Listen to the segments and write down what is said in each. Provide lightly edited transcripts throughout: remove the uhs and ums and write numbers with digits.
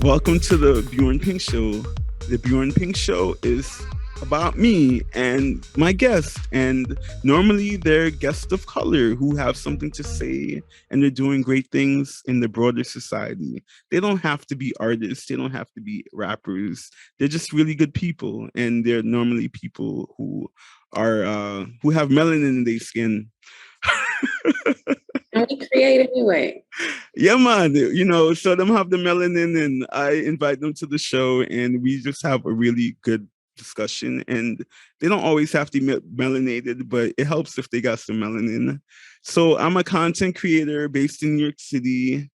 Welcome to the Bjorn Pink Show. The Bjorn Pink Show is about me and my guest, and normally they're guests of color who have something to say and they're doing great things in the broader society. They don't have to be artists, they don't have to be rappers. They're just really good people, and they're normally people who have melanin in their skin. And we create anyway. Yeah, man. So them have the melanin, and I invite them to the show, and we just have a really good discussion. And they don't always have to be melanated, but it helps if they got some melanin. So I'm a content creator based in New York City,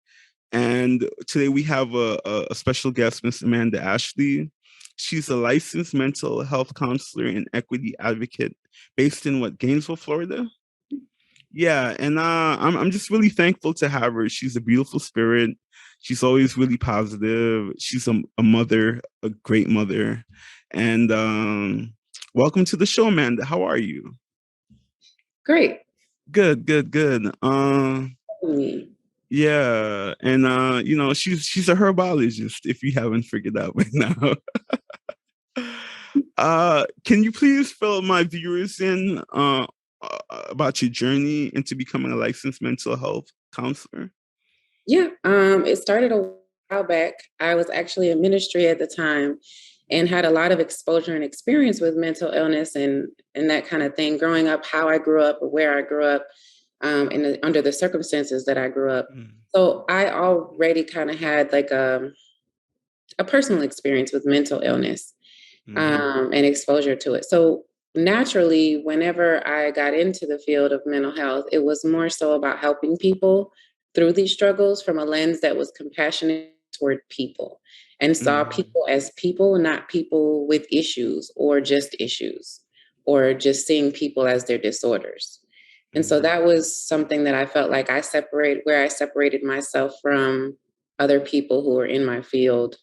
and today we have a special guest, Miss Amanda Ashley. She's a licensed mental health counselor and equity advocate based in Gainesville, Florida. Yeah, and I'm just really thankful to have her. She's a beautiful spirit. She's always really positive. She's a mother, a great mother. And welcome to the show, Amanda. How are you? Great. Good, good, good. Me. Yeah, and she's a herbologist, if you haven't figured out by now. Can you please fill my viewers in about your journey into becoming a licensed mental health counselor? Yeah, it started a while back. I was actually in ministry at the time and had a lot of exposure and experience with mental illness and that kind of thing. Growing up, how I grew up, where I grew up, under the circumstances that I grew up. So I already kind of had like a personal experience with mental illness and exposure to it. So naturally, whenever I got into the field of mental health, it was more so about helping people through these struggles from a lens that was compassionate toward people and saw people as people, not people with issues or just seeing people as their disorders. And so that was something that I felt like I separated myself from other people who were in my field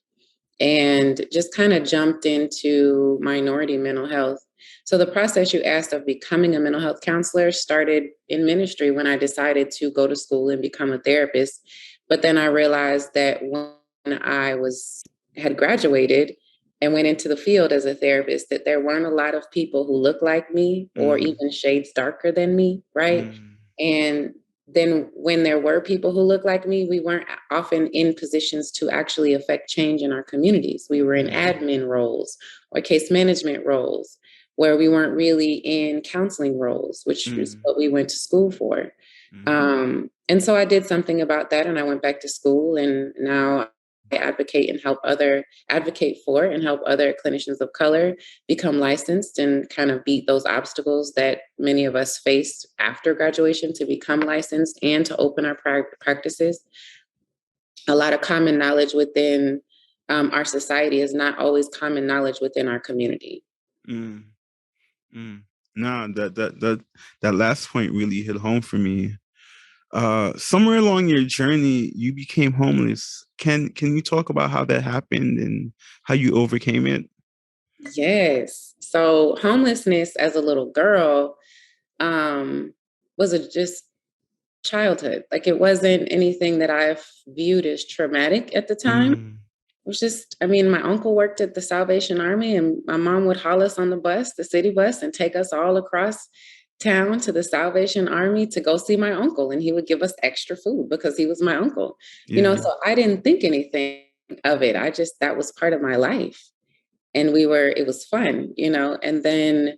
and just kind of jumped into minority mental health. So the process you asked of becoming a mental health counselor started in ministry when I decided to go to school and become a therapist. But then I realized that when had graduated and went into the field as a therapist, that there weren't a lot of people who looked like me or even shades darker than me, right? And then when there were people who looked like me, we weren't often in positions to actually affect change in our communities. We were in admin roles or case management roles where we weren't really in counseling roles, which is what we went to school for. And so I did something about that, and I went back to school, and now I advocate for and help other clinicians of color become licensed and kind of beat those obstacles that many of us face after graduation to become licensed and to open our practices. A lot of common knowledge within our society is not always common knowledge within our community. No, that last point really hit home for me. Somewhere along your journey, you became homeless. Can you talk about how that happened and how you overcame it? Yes. So homelessness as a little girl was just childhood. Like it wasn't anything that I viewed as traumatic at the time. It was just, my uncle worked at the Salvation Army, and my mom would haul us on the city bus, and take us all across town to the Salvation Army to go see my uncle. And he would give us extra food because he was my uncle, so I didn't think anything of it. That was part of my life. And it was fun, and then,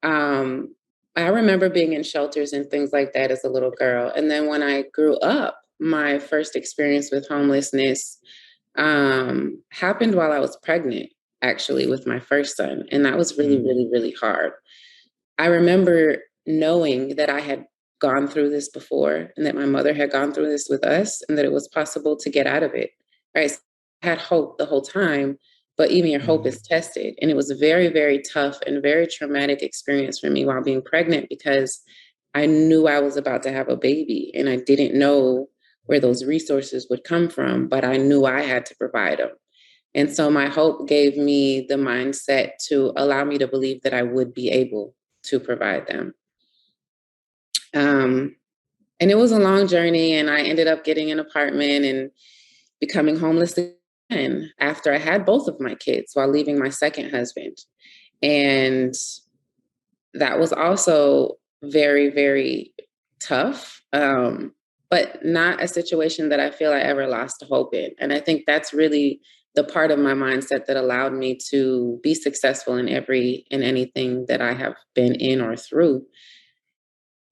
I remember being in shelters and things like that as a little girl. And then when I grew up, my first experience with homelessness happened while I was pregnant, actually, with my first son. And that was really, really, really hard. I remember knowing that I had gone through this before and that my mother had gone through this with us and that it was possible to get out of it. Right. So I had hope the whole time, but even your hope is tested. And it was a very, very tough and very traumatic experience for me while being pregnant, because I knew I was about to have a baby and I didn't know where those resources would come from, but I knew I had to provide them. And so my hope gave me the mindset to allow me to believe that I would be able to provide them. And it was a long journey, and I ended up getting an apartment and becoming homeless after I had both of my kids while leaving my second husband. And that was also very, very tough, but not a situation that I feel I ever lost hope in. And I think that's really the part of my mindset that allowed me to be successful in anything that I have been in or through,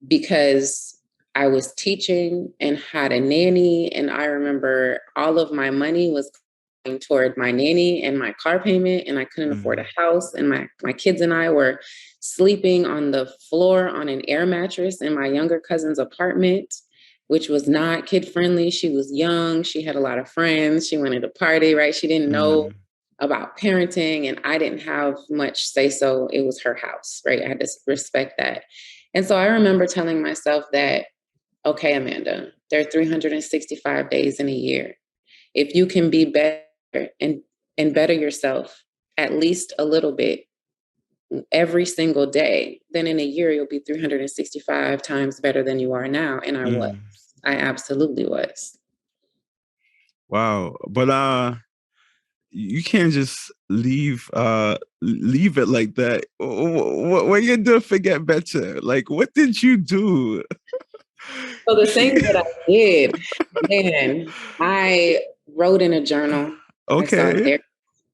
because I was teaching and had a nanny, and I remember all of my money was going toward my nanny and my car payment, and I couldn't afford a house, and my kids and I were sleeping on the floor on an air mattress in my younger cousin's apartment, which was not kid friendly. She was young, she had a lot of friends, she wanted to party, right? She didn't know about parenting, and I didn't have much say so. It was her house, right? I had to respect that. And so I remember telling myself that, okay, Amanda, there are 365 days in a year. If you can be better and better yourself at least a little bit every single day, then in a year you'll be 365 times better than you are now. And I was. I absolutely was. Wow. But you can't just leave it like that. What you do to get better? Like, what did you do? So the things that I did, man, I wrote in a journal. I saw Okay. there,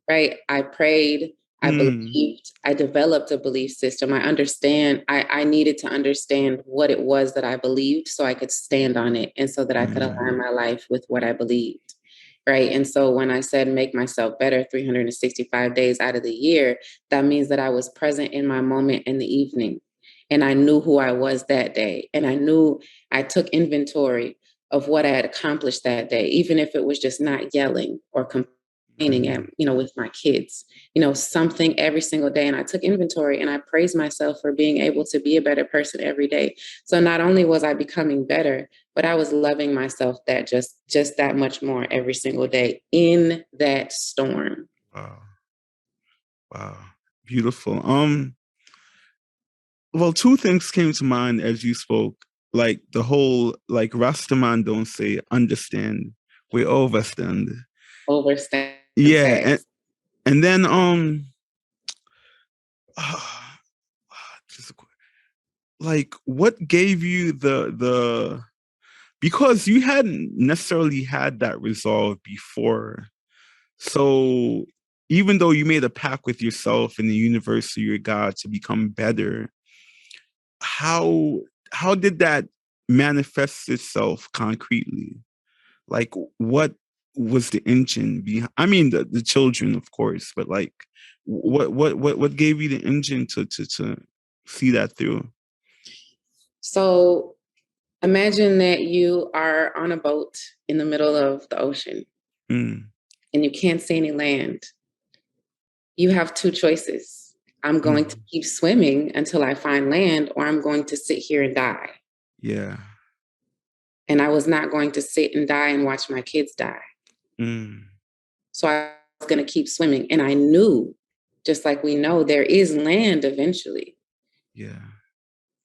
right? I prayed. I believed. I developed a belief system. I needed to understand what it was that I believed so I could stand on it, and so that I could align my life with what I believed. Right. And so when I said make myself better 365 days out of the year, that means that I was present in my moment in the evening. And I knew who I was that day. And I knew I took inventory of what I had accomplished that day, even if it was just not yelling or complaining at, with my kids, something every single day. And I took inventory and I praised myself for being able to be a better person every day. So not only was I becoming better, but I was loving myself that just that much more every single day in that storm. Wow. Wow. Beautiful. Well, two things came to mind as you spoke. Like the whole like Rastaman don't say understand. We overstand. Overstand Yeah, facts. and then just like what gave you the because you hadn't necessarily had that resolve before. So even though you made a pact with yourself and the universe or your God to become better, how did that manifest itself concretely? Like what was the engine behind? I mean, the children, of course, but like what gave you the engine to see that through? So imagine that you are on a boat in the middle of the ocean and you can't see any land. You have two choices. I'm going to keep swimming until I find land, or I'm going to sit here and die. Yeah. And I was not going to sit and die and watch my kids die. So I was going to keep swimming. And I knew, just like we know, there is land eventually. Yeah.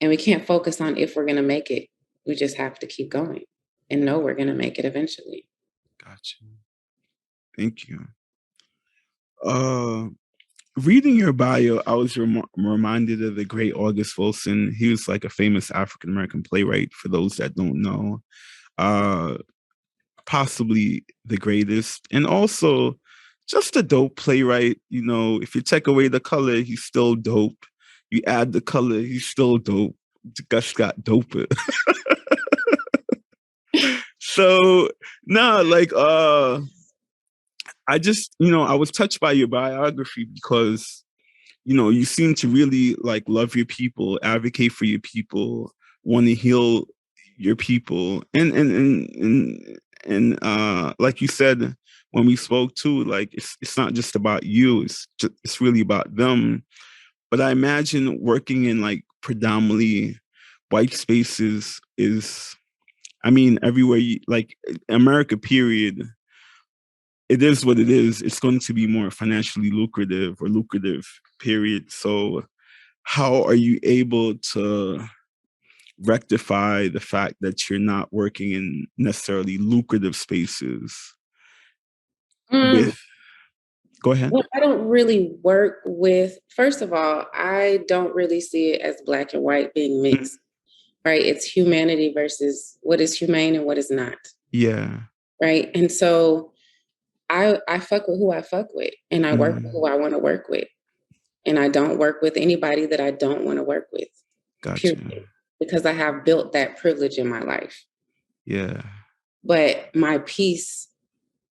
And we can't focus on if we're going to make it. We just have to keep going and know we're going to make it eventually. Gotcha. Thank you. Reading your bio, I was reminded of the great August Wilson. He was like a famous African American playwright, for those that don't know. Possibly the greatest, and also just a dope playwright. If you take away the color, he's still dope. You add the color, he's still dope. Just got doper. So I just, I was touched by your biography because, you seem to really like love your people, advocate for your people, want to heal your people. And like you said, when we spoke too, like it's not just about you, it's really about them. But I imagine working in like predominantly white spaces is, I mean, everywhere like America, period, it is what it is. It's going to be more financially lucrative or lucrative, period. So how are you able to rectify the fact that you're not working in necessarily lucrative spaces? Mm, with? Go ahead. well, I don't really work with, first of all, I don't really see it as black and white being Mm, mixed, right? It's humanity versus what is humane and what is not, yeah. right? And so I fuck with who I fuck with, and I work with Mm, who I want to work with. And I don't work with anybody that I don't want to work with, gotcha. period, because I have built that privilege in my life. Yeah. But my peace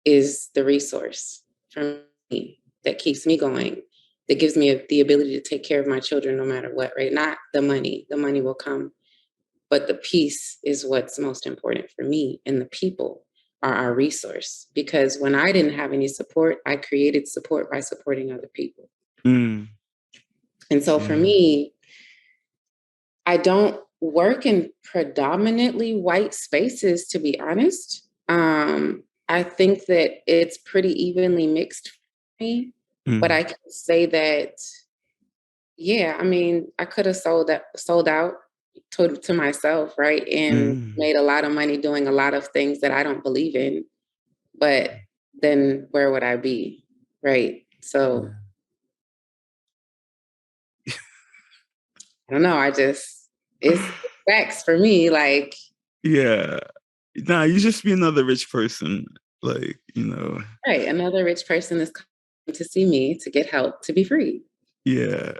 is the resource for me that keeps me going, that gives me the ability to take care of my children no matter what, right? Not the money. The money will come, but the peace is what's most important for me. And the people are our resource, because when I didn't have any support, I created support by supporting other people. Mm, And so for yeah. me, I don't work in predominantly white spaces, to be honest. I think that it's pretty evenly mixed for me, but Mm, I can say that, yeah, I mean, I could have sold out to myself, right? And mm, made a lot of money doing a lot of things that I don't believe in, but then where would I be? Right. So yeah. I don't know. It's facts for me. Like, Yeah. Nah, you just be another rich person. Like, right, another rich person is coming to see me to get help to be free. yeah.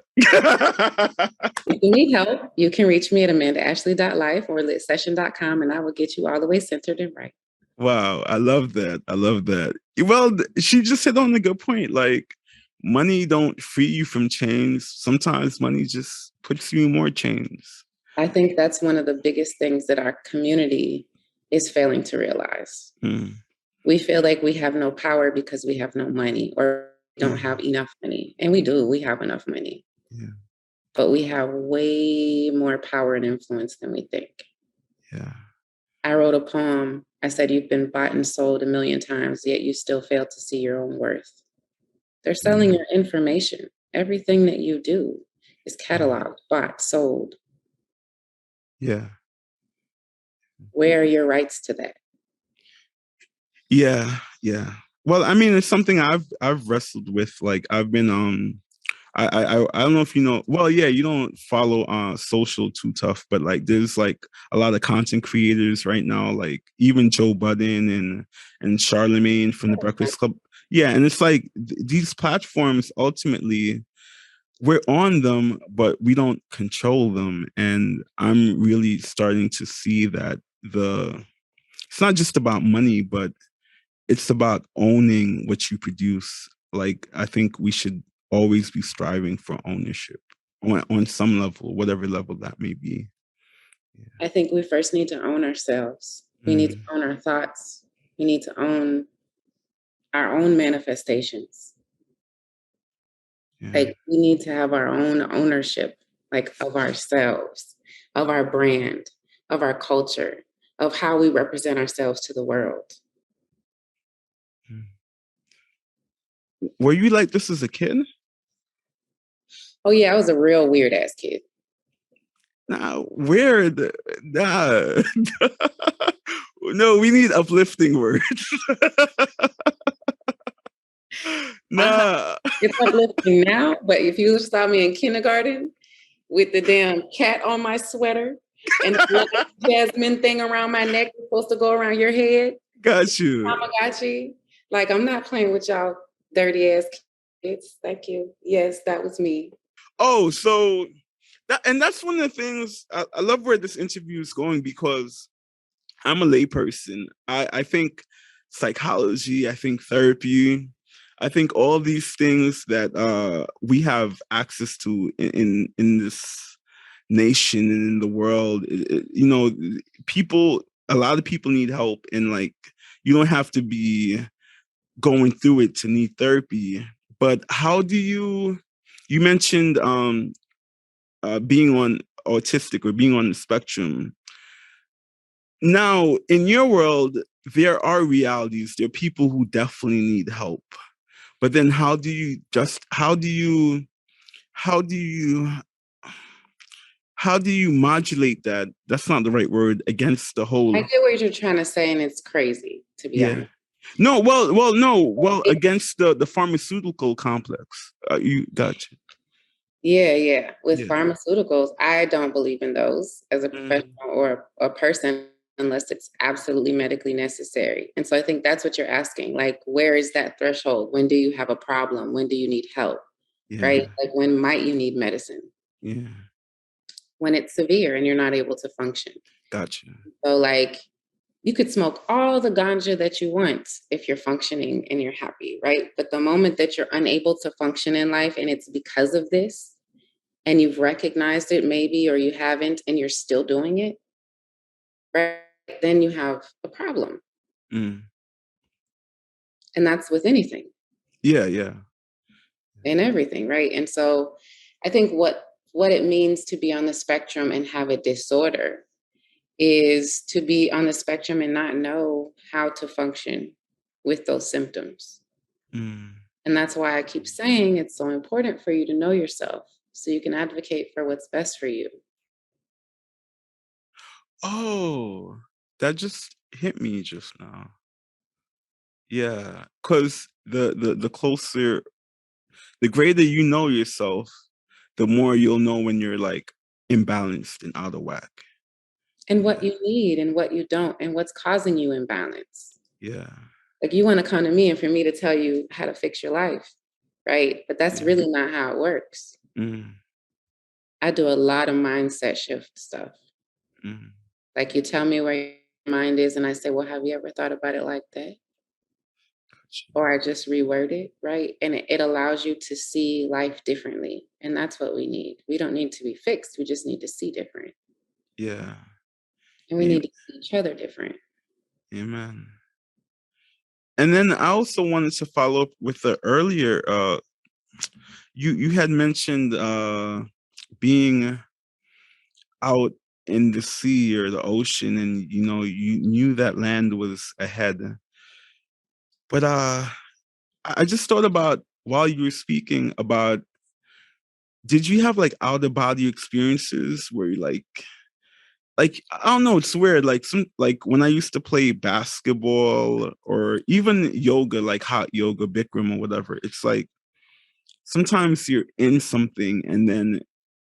If you need help, you can reach me at amandaashley.life or litsession.com, and I will get you all the way centered and right. Wow, I love that. I love that. Well, she just hit on a good point. Like, money don't free you from chains. Sometimes money just puts you in more chains. I think that's one of the biggest things that our community is failing to realize. Mm, We feel like we have no power because we have no money or don't yeah, have enough money. And we do, we have enough money, yeah, but we have way more power and influence than we think. yeah. I wrote a poem. I said, "You've been bought and sold a million times, yet you still fail to see your own worth." They're selling Mm, your information. Everything that you do is yeah, cataloged, bought, sold. yeah, Where are your rights to that? yeah, yeah. Well, I mean, it's something I've wrestled with. Like, I've been I don't know if you know. Well, yeah, you don't follow social too tough, but like there's like a lot of content creators right now, like even Joe Budden and Charlemagne from the Breakfast Club. Yeah, and it's like these platforms ultimately we're on them, but we don't control them. And I'm really starting to see that it's not just about money, but it's about owning what you produce. Like, I think we should always be striving for ownership on some level, whatever level that may be. I think we first need to own ourselves. Yeah. We need to Mm, own our thoughts. We need to own our own manifestations. yeah. Like, we need to have our own ownership, like, of ourselves, of our brand, of our culture, of how we represent ourselves to the world. Mm. Were you like this as a kid? Oh yeah, I was a real weird ass kid. Nah, weird. Nah. No, we need uplifting words. Uh-huh. Nah. It's uplifting now, but if you saw me in kindergarten with the damn cat on my sweater and the little jasmine thing around my neck that's supposed to go around your head, Got you. Tamagotchi, like, I'm not playing with y'all dirty ass kids. Thank you. Yes, that was me. Oh, so that's one of the things I love where this interview is going because I'm a layperson. I think psychology, I think therapy, I think all these things that we have access to in this nation and in the world. People, a lot of people need help, and like you don't have to be going through it to need therapy. But how do you mentioned being on autistic or being on the spectrum. Now, in your world, there are realities. There are people who definitely need help. But then how do you how do you modulate that? That's not the right word, against the I whole. get what you're trying to say, and it's crazy, to be Yeah. honest. No, well, against the pharmaceutical complex. You gotcha. Yeah. With Yeah. pharmaceuticals, I don't believe in those as a professional Mm, or a person unless it's absolutely medically necessary. And so I think that's what you're asking. Like, where is that threshold? When do you have a problem? When do you need help? Right? yeah. Like, when might you need medicine? Yeah. When it's severe and you're not able to function. Gotcha. So, like, you could smoke all the ganja that you want if you're functioning and you're happy, right? But the moment that you're unable to function in life and it's because of this, and you've recognized it maybe, or you haven't, and you're still doing it, right? Then you have a problem. Mm. And that's with anything Yeah. and everything, right? And so I think what it means to be on the spectrum and have a disorder is to be on the spectrum and not know how to function with those symptoms. Mm. And that's why I keep saying it's so important for you to know yourself so you can advocate for what's best for you. Oh, that just hit me just now. Yeah, because the closer, the greater you know yourself, the more you'll know when you're like imbalanced and out of whack. And what Yeah, you need and what you don't, and what's causing you imbalance. yeah, Like, you want to come to me and for me to tell you how to fix your life, right? But that's yeah. really not how it works. Mm, I do a lot of mindset shift stuff. mm, Like, you tell me where your mind is, and I say, well, have you ever thought about it like that? gotcha. Or I just reword it, right? And it allows you to see life differently. And that's what we need. We don't need to be fixed. We just need to see different. Yeah. And we A- need to see each other different. Amen. And then I also wanted to follow up with the earlier you had mentioned being out in the sea or the ocean, and you knew that land was ahead. But I just thought about, while you were speaking about, did you have like out of body experiences where you like I don't know, it's weird. Like like when I used to play basketball or even yoga, like hot yoga, Bikram or whatever, it's like sometimes you're in something and then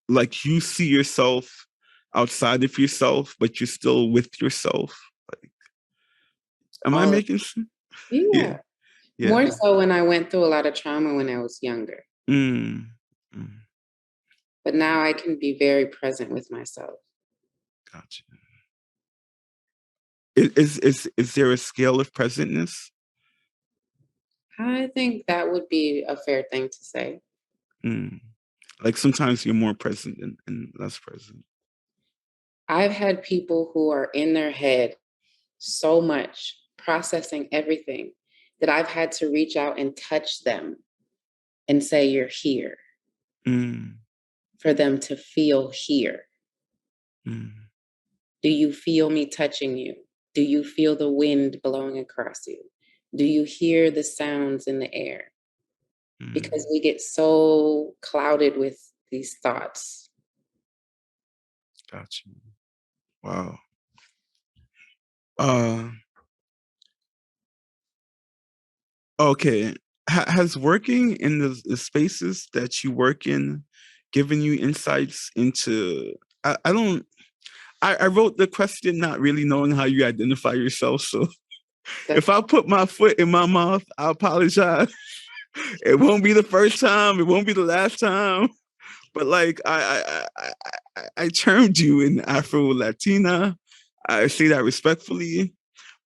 like you see yourself outside of yourself, but you're still with yourself. Like, am I All of making sense? Yeah, Yeah. More yeah. so when I went through a lot of trauma when I was younger. Mm, mm, But now I can be very present with myself. gotcha. Is there a scale of presentness? I think that would be a fair thing to say. Mm. Like sometimes you're more present and less present. I've had people who are in their head so much, processing everything, that I've had to reach out and touch them and say, you're here, Mm, for them to feel here. mm, Do you feel me touching you? Do you feel the wind blowing across you? Do you hear the sounds in the air? Because mm. we get so clouded with these thoughts. Gotcha. Wow. Uh, okay. Has working in the spaces that you work in given you insights into? I don't. I wrote the question not really knowing how you identify yourself. So That's if I put my foot in my mouth, I apologize. It won't be the first time. It won't be the last time. But like I termed you in Afro Latina. I say that respectfully.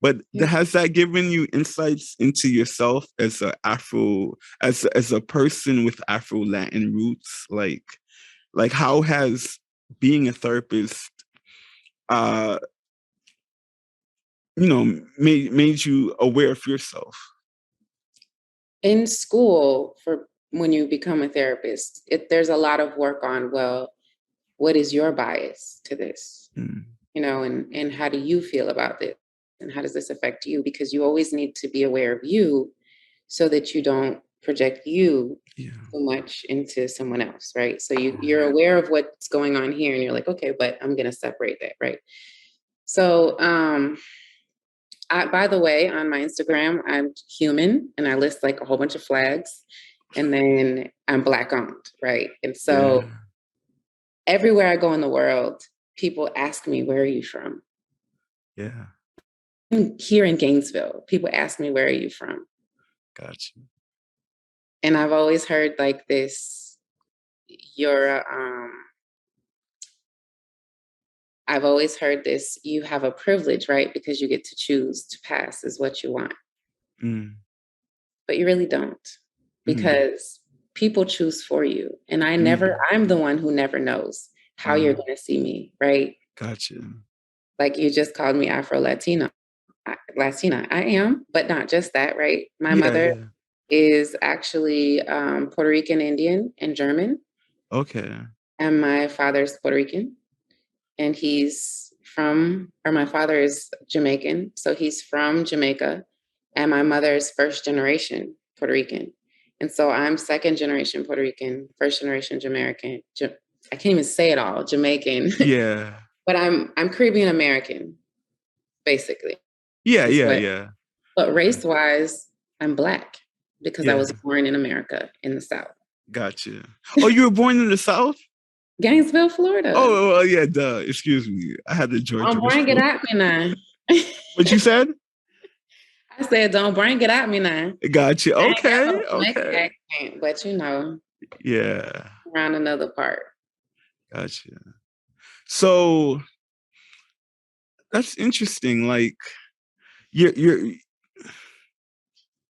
But yeah. has that given you insights into yourself as a Afro, as a person with Afro Latin roots? Like how has being a therapist, uh, made you aware of yourself? In school, for when you become a therapist, there's a lot of work on, well, what is your bias to this? Mm, And how do you feel about this? And how does this affect you? Because you always need to be aware of you so that you don't project you yeah. so much into someone else, right? So you're aware of what's going on here and you're like, okay, but I'm going to separate that, right? So By the way, on my Instagram, I'm human and I list like a whole bunch of flags, and then I'm Black owned, right? And so Yeah. everywhere I go in the world, people ask me, where are you from? Yeah. Here in Gainesville, people ask me, where are you from? Gotcha. And I've always heard like this, I've always heard this, you have a privilege, right? Because you get to choose to pass is what you want. Mm. But you really don't, Mm. because people choose for you. And Mm. I'm the one who never knows how you're going to see me, right? Gotcha. Like you just called me Afro Latina. Latina. I am, but not just that, right? My Yeah, mother yeah. is actually Puerto Rican, Indian, and German. Okay. And my father's Puerto Rican. And my father is Jamaican. So he's from Jamaica. And my mother is first generation Puerto Rican. And so I'm second generation Puerto Rican, first generation Jamaican. I can't even say it all, Jamaican. Yeah. But I'm Caribbean American, basically. Yeah, Is yeah, what. yeah. But race wise, I'm Black because I Yeah. was born in America in the South. Gotcha. Oh, you were born in the South? Gainesville, Florida. Oh, well, yeah, duh. Excuse me. I had the Georgia Don't bring it response. at me now. What you said? I said, don't bring it at me now. Gotcha. I ain't got Okay. no Jamaican Okay. accent, but you know, Yeah. around another part. Gotcha. So that's interesting. Like you're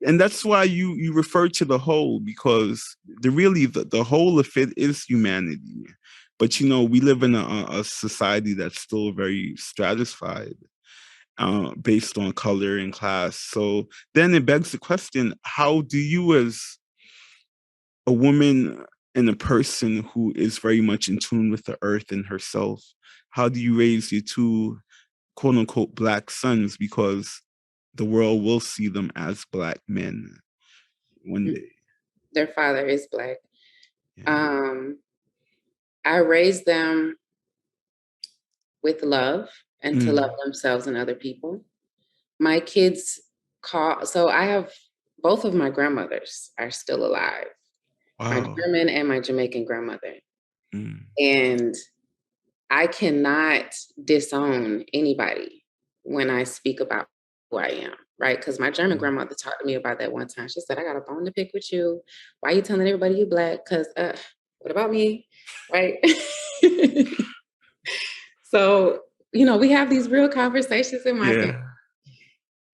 and that's why you refer to the whole, because the whole of it is humanity. But we live in a society that's still very stratified, based on color and class. So then it begs the question: how do you, as a woman and a person who is very much in tune with the earth and herself, how do you raise your two quote unquote Black sons? Because the world will see them as Black men one day. Their father is Black. Yeah. I raised them with love and to love Mm. themselves and other people. My kids so I have both of my grandmothers are still alive, my Wow. German and my Jamaican grandmother. Mm. And I cannot disown anybody when I speak about who I am, right? Because my German Mm. grandmother talked to me about that one time. She said, I got a bone to pick with you. Why are you telling everybody you Black? Because what about me, right? So, we have these real conversations in my family. Yeah.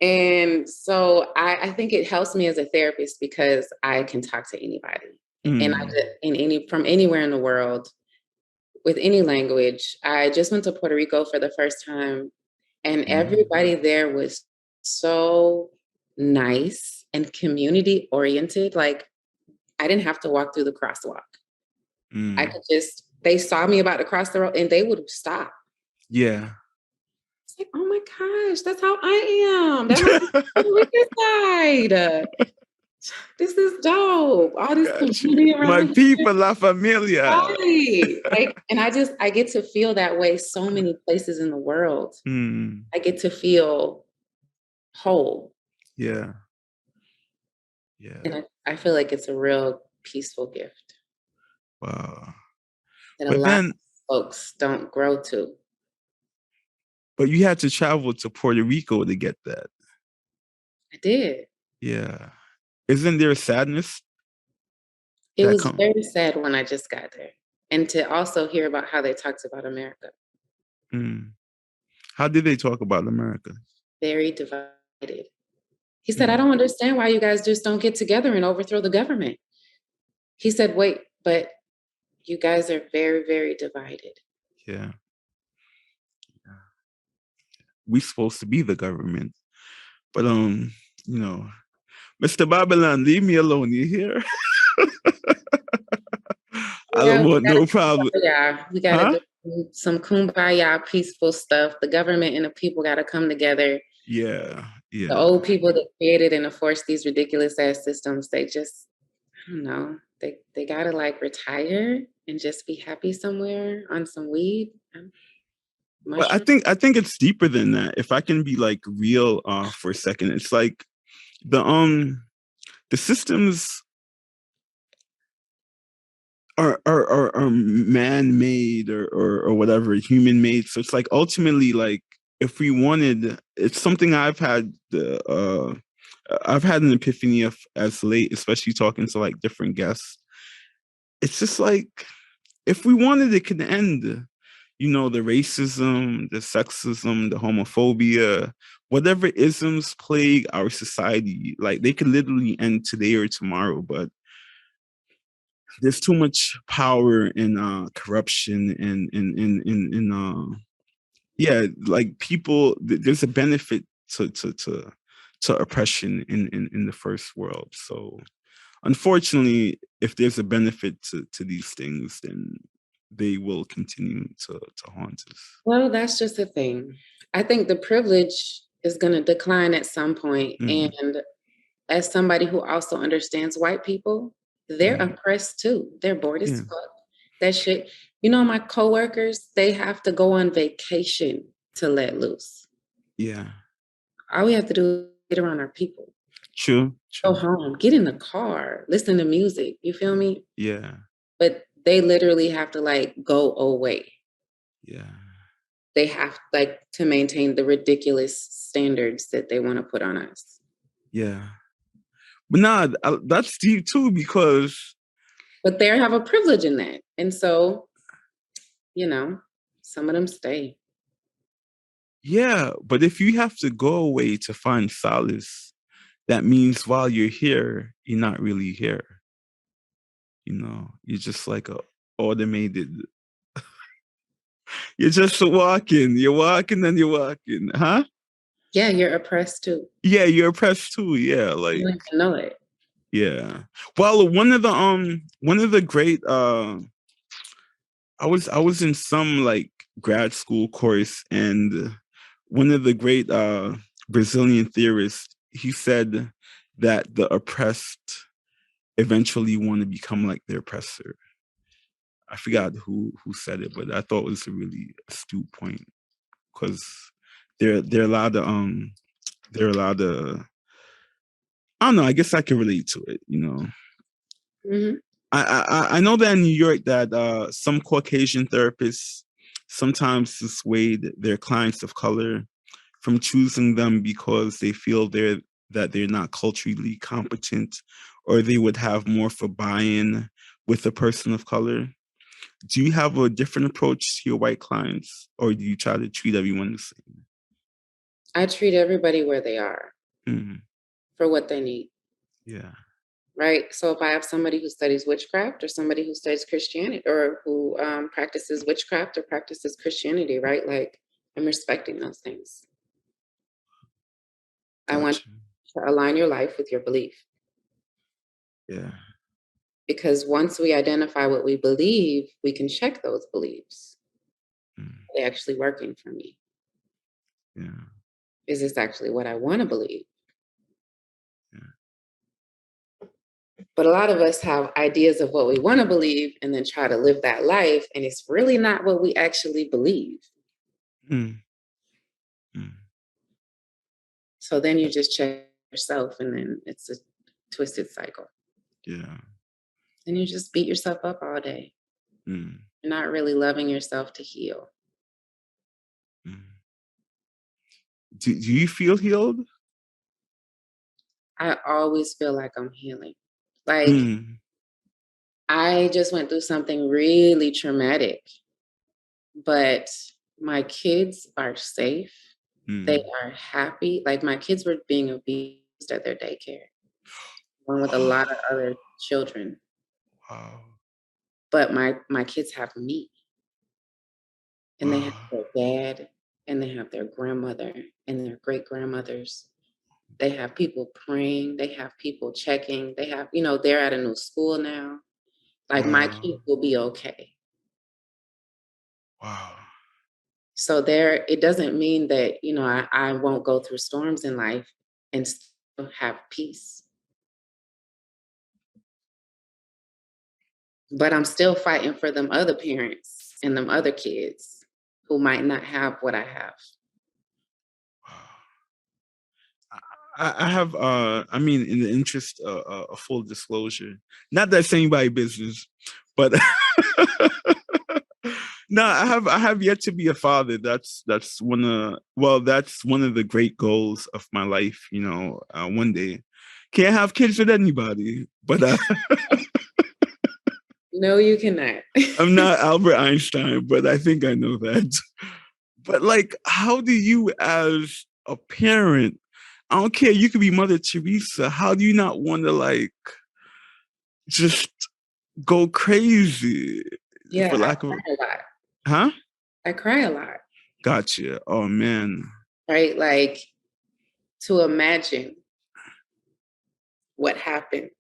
And so I think it helps me as a therapist because I can talk to anybody. And Mm. from anywhere in the world with any language. I just went to Puerto Rico for the first time, and Mm. everybody there was so nice and community oriented. Like I didn't have to walk through the crosswalk. I Mm. could they saw me about to cross the road and they would stop. Yeah. It's like, oh my gosh, that's how I am. That must be the Puerto Rican side. This is dope. All this Got you. community My around here. people, La Familia. Right. Like, and I get to feel that way so many places in the world. Mm. I get to feel whole. Yeah. Yeah. And I feel like it's a real peaceful gift Wow. that a But lot of then, folks don't grow to. but you had to travel to Puerto Rico to get that. I did. Yeah. Isn't there sadness It that was come? very sad when I just got there. And to also hear about how they talked about America. Mm. How did they talk about America? Very divided. He said, I Mm. don't understand why you guys just don't get together and overthrow the government. He said, wait, but you guys are very, very divided. Yeah. We supposed to be the government. But Mr. Babylon, leave me alone. You hear? I Yeah, don't want no problem. we gotta Huh? do some kumbaya, peaceful stuff. The government and the people gotta come together. Yeah. The Yeah. old people that created and enforced these ridiculous ass systems, they just, I don't know, they gotta like retire and just be happy somewhere on some weed. But I Mushroom. think it's deeper than that. If I can be like real for a second, it's like the systems are man-made or whatever, human-made. So it's like ultimately, like if we wanted, it's something I've had an epiphany of as late, especially talking to like different guests. It's just like if we wanted, it could end. You know, the racism, the sexism, the homophobia, whatever isms plague our society, like they could literally end today or tomorrow, but there's too much power in corruption and yeah, like people there's a benefit to oppression in the first world. So unfortunately, if there's a benefit to these things, then they will continue to haunt us. Well, that's just the thing. I think the privilege is going to decline at some point. Mm, And as somebody who also understands white people, they're mm, oppressed too. They're bored as yeah, fuck. That shit. You know, my coworkers, they have to go on vacation to let loose. yeah, All we have to do is get around our people. true, Go true, home, get in the car, listen to music. You feel me? yeah, But they literally have to like go away. yeah, They have like to maintain the ridiculous standards that they want to put on us. yeah. But nah, that's deep too because But they have a privilege in that. And so, you know, some of them stay. yeah, but if you have to go away to find solace, that means while you're here, you're not really here. You know, you're just like a automated. You're just walking. You're walking and you're walking, huh? Yeah, you're oppressed too. Yeah, you're oppressed too. Yeah, You like don't even know it. yeah. Well, one of the great I was in some like grad school course, and one of the great Brazilian theorists, he said that the oppressed eventually want to become like their oppressor. I forgot who said it, but I thought it was a really astute point because they're allowed to they're allowed to, I don't know, I guess I can relate to it, you know. Hmm. I know that in New York that some Caucasian therapists sometimes dissuade their clients of color from choosing them because they feel they're not culturally competent, or they would have more of a buy-in with a person of color. Do you have a different approach to your white clients, or do you try to treat everyone the same? I treat everybody where they are Mm, for what they need. yeah, Right. So if I have somebody who studies witchcraft or somebody who studies Christianity or who practices witchcraft or practices Christianity, right? Like I'm respecting those things. I want gotcha. to align your life with your belief. Yeah, Because once we identify what we believe, we can check those beliefs. mm, Are they actually working for me? yeah, Is this actually what I want to believe? yeah. But a lot of us have ideas of what we want to believe and then try to live that life. And it's really not what we actually believe. Mm, mm, So then you just check yourself and then it's a twisted cycle. yeah. And you just beat yourself up all day. Mm, You're not really loving yourself to heal. mm. Do you feel healed? I always feel like I'm healing. Like Mm, I just went through something really traumatic, but my kids are safe. They mm. are happy. Like my kids were being abused at their daycare, along with a lot of other children. Wow, But my kids have me, and they have wow, their dad, and they have their grandmother, and their great grandmothers. They have people praying. They have people checking. They have, they're at a new school now. Like my wow, kids will be okay. wow. So there, it doesn't mean that, I won't go through storms in life and still have peace. But I'm still fighting for them other parents and them other kids. who might not have what I have. I have I mean, in the interest of full disclosure, not that it's anybody's business, but no, I have yet to be a father. That's one of the great goals of my life. You know, one day can't have kids with anybody, but No, you cannot. I'm not Albert Einstein, but I think I know that. But like, how do you, as a parent, I don't care, you could be Mother Teresa. How do you not want to like just go crazy Yeah, for I lack of cry a lot. huh? I cry a lot, Gotcha. Oh man. right? Like to imagine what happened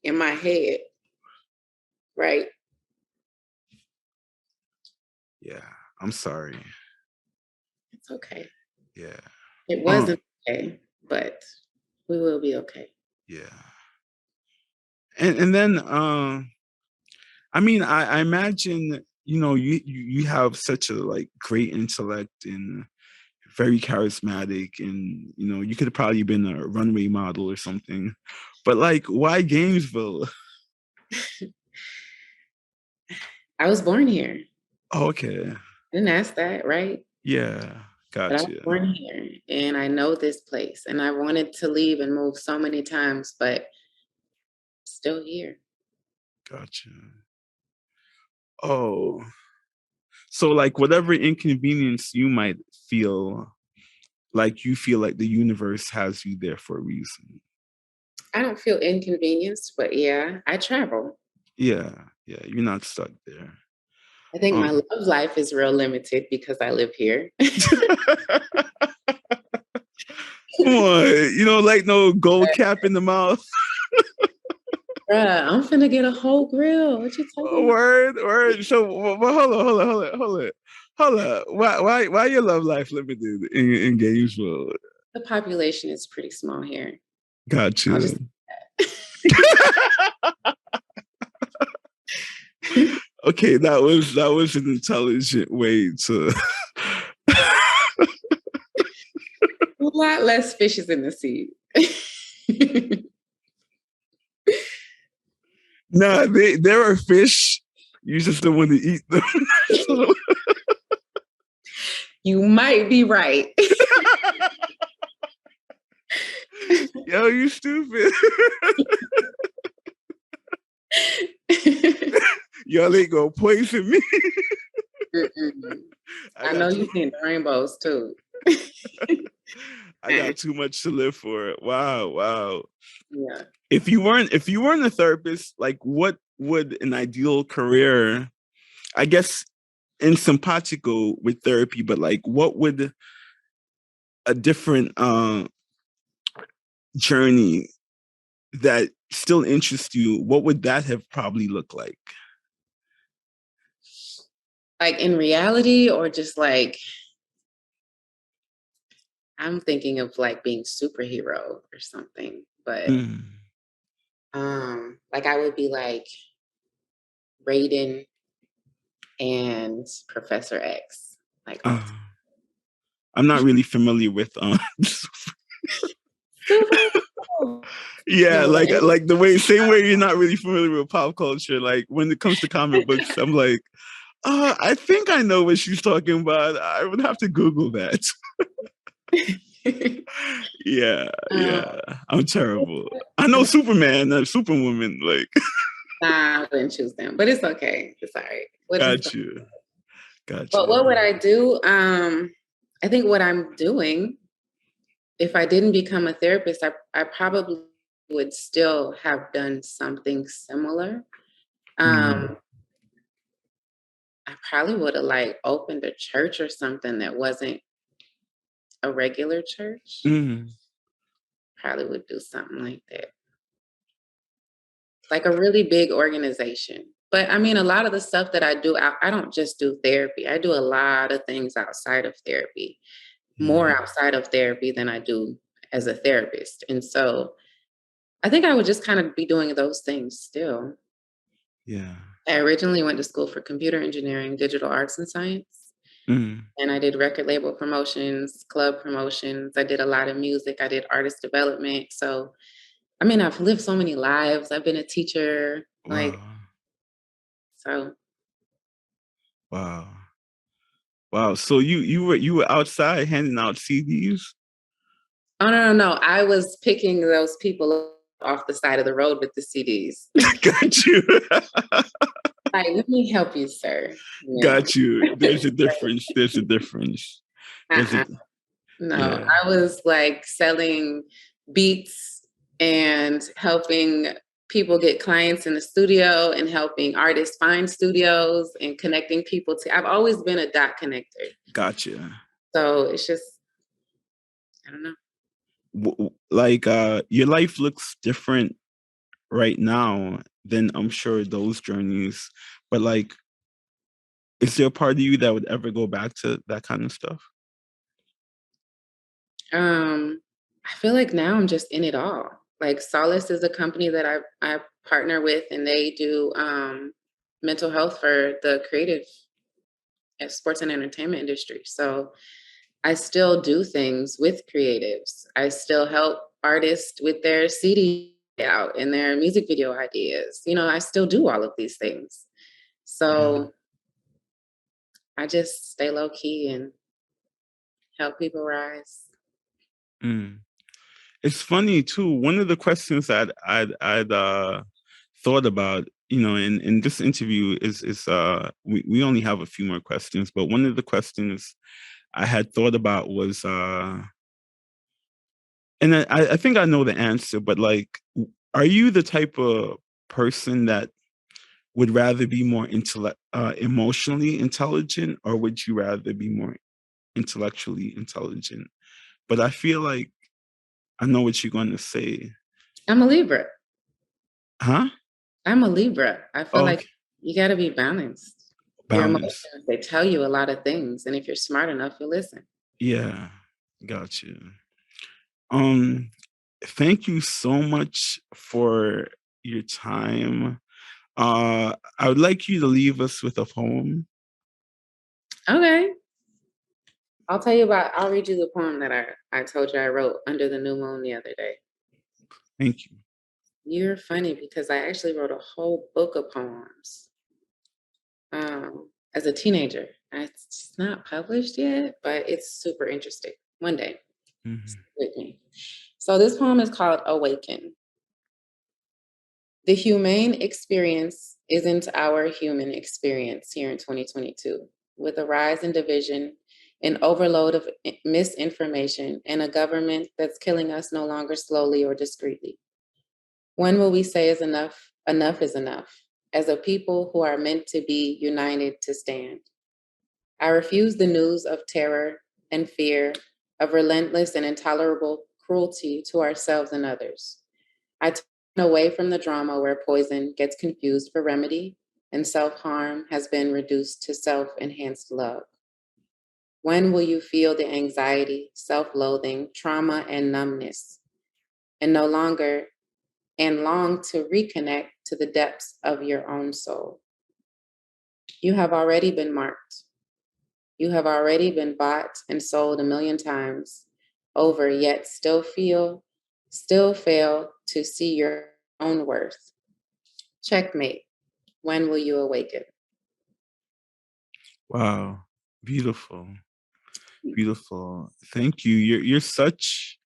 in my head, right? Yeah. I'm sorry. It's okay. Yeah. It Um, wasn't okay, but we will be okay. yeah. And then I mean I imagine, you know, you have such a like great intellect and very charismatic, and you know, you could have probably been a runway model or something. But like, why Gainesville? I was born here. Oh, okay. Didn't ask that, right? Yeah. But I was Gotcha. born here and I know this place and I wanted to leave and move so many times, but still here. Gotcha. Oh, so like whatever inconvenience you might feel, like you feel like the universe has you there for a reason. I don't feel inconvenienced, but yeah, I travel. Yeah, yeah, you're not stuck there. I think my Um, love life is real limited because I live here. come on, you know, like no gold cap in the mouth. Bruh, I'm finna get a whole grill. What you talking about? Word, word. So, well, hold on. Why your love life limited in Gainesville? The population is pretty small here. I'll Gotcha. just Okay, that was an intelligent way to. a lot less fishes in the sea. Nah, there are fish. You just don't want to eat them. So, You might be right. yo, you stupid. Y'all ain't gonna poison me. I I got know too, you've seen the rainbows too. I got too much to live for. Wow, wow. Yeah. If you weren't a therapist, like what would an ideal career, I guess in simpatico with therapy, but like what would a different journey that still interests you, what would that have probably looked like? Like in reality, or just like I'm thinking of like being superhero or something. But Mm. like I would be like Raiden and Professor X. Like all I'm not really familiar with super. yeah, No, like the way same way you're not really familiar with pop culture. Like when it comes to comic books, I'm like, I think I know what she's talking about. I would have to Google that. Yeah, um, yeah. I'm terrible. I know Superman and Superwoman, like nah, I wouldn't choose them, but it's okay. It's all right. What is got you. Got But you. what would I do? I think what I'm doing, if I didn't become a therapist, I probably would still have done something similar. Mm. Um, I probably would have like opened a church or something that wasn't a regular church. Mm. Probably would do something like that. Like a really big organization. But I mean, a lot of the stuff that I do, I don't just do therapy. I do a lot of things outside of therapy, more Mm. outside of therapy than I do as a therapist. And so I think I would just kind of be doing those things still. Yeah. I originally went to school for computer engineering, digital arts and science. Mm. And I did record label promotions, club promotions. I did a lot of music. I did artist development. So, I mean, I've lived so many lives. I've been a teacher, like, Wow. so. Wow. Wow. So you were outside handing out CDs? Oh, no. I was picking those people off the side of the road with the CDs. Got you. Like, let me help you, sir. Yeah. Got you. There's a difference. There's a difference. There's a Uh-uh. No, yeah. I was like selling beats and helping people get clients in the studio and helping artists find studios and connecting people to. I've always been a dot connector. Gotcha. So it's just, I don't know. Like your life looks different right now than I'm sure those journeys. But like, is there a part of you that would ever go back to that kind of stuff? I feel like now I'm just in it all. Like Solace is a company that I partner with, and they do mental health for the creative sports and entertainment industry. So I still do things with creatives. I still help artists with their CD out and their music video ideas. You know, I still do all of these things. Mm. So I just stay low key and help people rise. Mm. It's funny too. One of the questions I'd thought about, in this interview is we only have a few more questions, but one of the questions I had thought about was and I think I know the answer, but like, are you the type of person that would rather be more emotionally intelligent, or would you rather be more intellectually intelligent? But I feel like I know what you're going to say. I'm a Libra. Huh? I'm a Libra. I feel Oh, like you got to be balanced. Your balance. emotions, they tell you a lot of things. And if you're smart enough, you listen. Yeah, got you. Um, Thank you so much for your time. I would like you to leave us with a poem. Okay. I'll read you the poem that I told you I wrote under the new moon the other day. Thank you. You're funny because I actually wrote a whole book of poems as a teenager. It's not published yet, but it's super interesting. One day, Mhm. stick with me. So this poem is called Awaken. The humane experience isn't our human experience here in 2022, with a rise in division, an overload of misinformation, and a government that's killing us no longer slowly or discreetly. When will we say is enough? Enough is enough, as a people who are meant to be united to stand. I refuse the news of terror and fear, of relentless and intolerable cruelty to ourselves and others. I turn away from the drama where poison gets confused for remedy and self harm has been reduced to self enhanced love. When will you feel the anxiety, self loathing, trauma, and numbness, and no longer and long to reconnect to the depths of your own soul? You have already been marked. You have already been bought and sold a million times over, yet still fail to see your own worth. Checkmate. When will you awaken? Wow. Beautiful. Beautiful. Thank you. You're such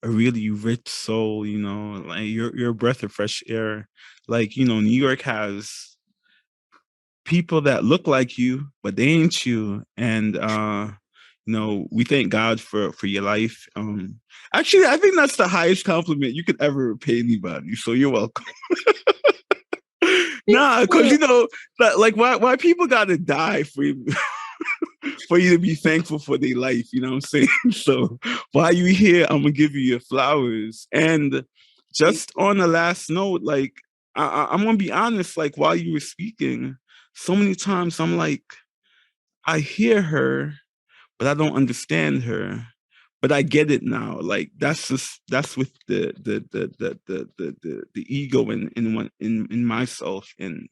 a really rich soul, like you're a breath of fresh air. Like, New York has people that look like you, but they ain't you. And we thank God for your life. Actually, I think that's the highest compliment you could ever pay anybody. So you're welcome. Nah, because like why people gotta die for you, for you to be thankful for their life, you know what I'm saying? So while you here, I'm gonna give you your flowers. And just on the last note, like I'm gonna be honest, like while you were speaking, so many times I'm like, I hear her, but I don't understand her. But I get it now. Like that's with the ego in myself and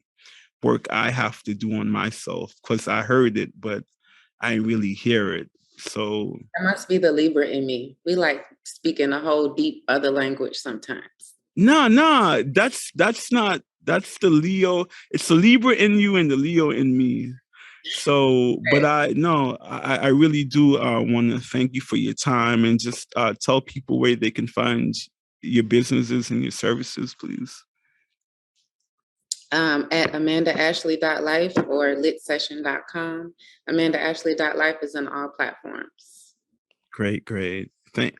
work I have to do on myself because I heard it, but I really hear it. So That must be the Libra in me. We like speaking a whole deep other language sometimes. no, that's the Leo. It's the Libra in you and the Leo in me. So, but I really do want to thank you for your time and just tell people where they can find your businesses and your services, please. At amandaashley.life or litsession.com. amandaashley.life is on all platforms. Great.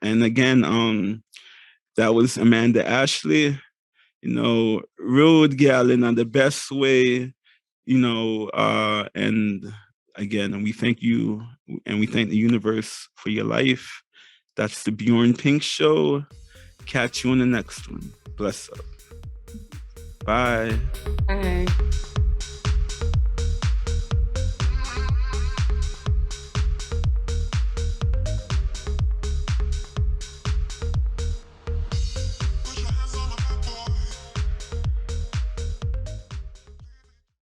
And again, that was Amanda Ashley, road gal in the best way, and again, we thank you and we thank the universe for your life. That's the Bjorn Pink Show. Catch you on the next one. Bless up. Bye. Bye.